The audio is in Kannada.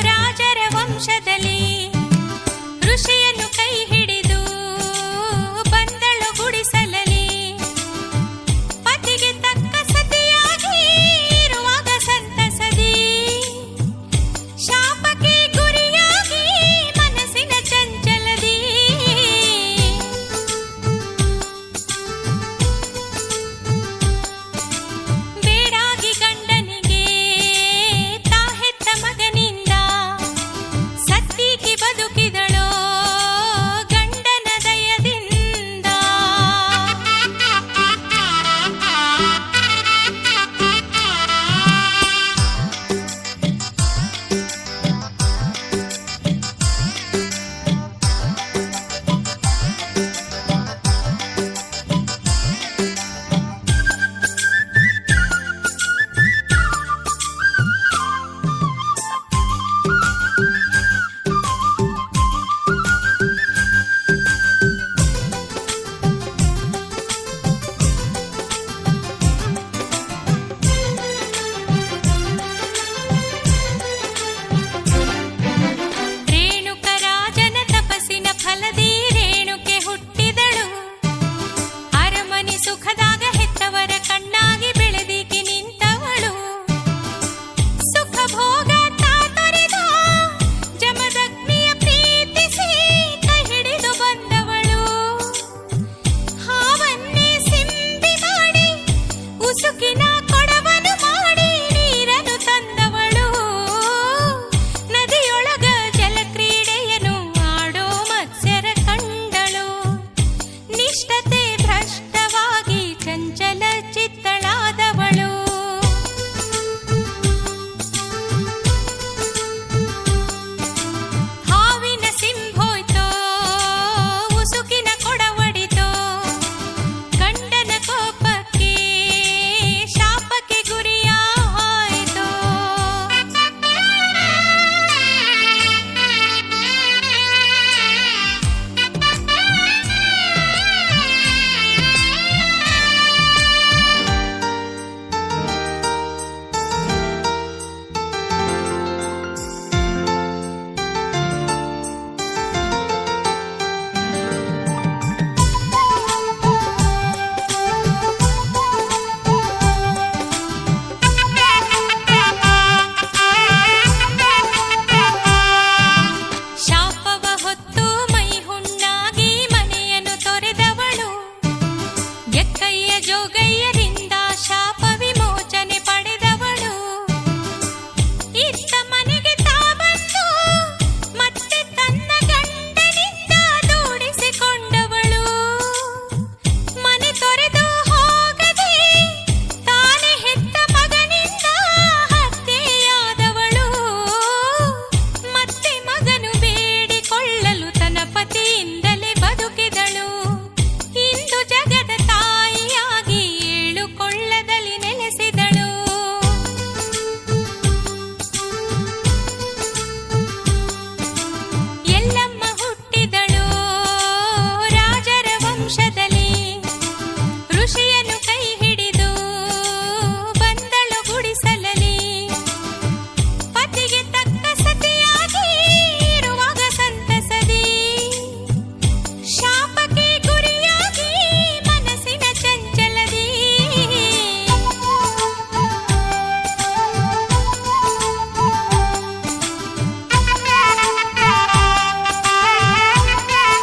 ರಾಜರ ವಂಶದಲ್ಲಿ ಋಷಿಯನ್ನು ಕೈ ಹಿಡಿದು ಬಂದಳು ಗುಡಿಸಲಲಿ. ಪತಿಗೆ ತಕ್ಕ ಸತಿಯಾಗಿ ಇರುವಾಗ ಸಂತಸದಿ ಶಾಪಕ್ಕೆ ಗುರಿಯಾಗಿ ಮನಸ್ಸಿನ ಚಂಚಲದಿ ಬೇಡಾಗಿ ಗಂಡನಿಗೆ ತಾ ಹೆತ್ತ ಮಗನಿಂದ ಸತ್ತಿಗೆ ಬದುಕಿದಳೋ ಗಂಡನ ದಯದಿಂದ. ರೇಣುಕರಾಜನ ತಪಸ್ಸಿನ ಫಲದಿ ರೇಣುಕೆ ಹುಟ್ಟಿದಳು. ಅರಮನೆ ಸುಖದಾಗ ಹೆತ್ತವರ ಕಣ್ಣಾಗಿ ಬೆಳೆದಿಗೆ ನಿಂತವಳು. ಸುಖ ಭೋಗ ತಾ ತೊರೆದು ಜಮದಗ್ನಿಯ ಪ್ರೀತಿಸಿ ಕೈ ಹಿಡಿದು ಬಂದವಳು. ಹಾವನ್ನೇ ಸಿಂಬಿ ಮಾಡಿ ಉಸುಕಿನ ಕೊಡವನು ಮಾಡಿ ನೀರನ್ನು ತಂದವಳು. ನದಿಯೊಳಗ ಜಲಕ್ರೀಡೆಯನ್ನು ಆಡೋ ಮತ್ಸ್ಯರ ಕಂಡಳು. ನಿಷ್ಠತೆ ಭ್ರಷ್ಟವಾಗಿ ಚಂಚಲ ಚಿತ್ತಳಾದವಳು. ಹಾವಿನ ಸಿಂಹೋಯ್ತೋ ಉಸುಕಿನ ಕೊಡವಡಿತೋ ಗಂಡನ ಕೋಪಕ್ಕೆ ಶಾಪಕ್ಕೆ ಗುರಿಯಾಯಿತೋ. ಶಾಪವ ಹೊತ್ತು ಮೈ ಹುಣ್ಣಾಗಿ ಮನೆಯನ್ನು ತೊರೆದವಳು. ಎಕ್ಕಯ್ಯ ಜೋಗಯ್ಯರಿಂದ ಶಾಪ ವಿಮೋಚನೆ ಪಡೆದವಳು. ಇತ್ತ ಮನೆಗೆ ತಾ ಬಂದು ಮತ್ತೆ ತನ್ನ ಗಂಡನಿಂದ ದೂಡಿಸಿಕೊಂಡವಳು. ಮನೆ ತೊರೆದು ಹೋಗದೆ ತಾನೇ ಹೆತ್ತ ಮಗನಿಂದ ಹತ್ಯೆಯಾದವಳು. ಮತ್ತೆ ಮಗನು ಬೇಡಿಕೊಳ್ಳಲು ತನ್ನ ಪತಿಯಿಂದಲೇ ಬದುಕಿದಳು. ಇಂದು ಜಗದ ತಾಯಿಯಾಗಿ ಏಳು ಕೊಳ್ಳದಲ್ಲಿ ನೆಲೆಸಿದಳು. ಎಲ್ಲಮ್ಮ ಹುಟ್ಟಿದಳು ರಾಜರ ವಂಶದಲ್ಲಿ ಋಷಿಯ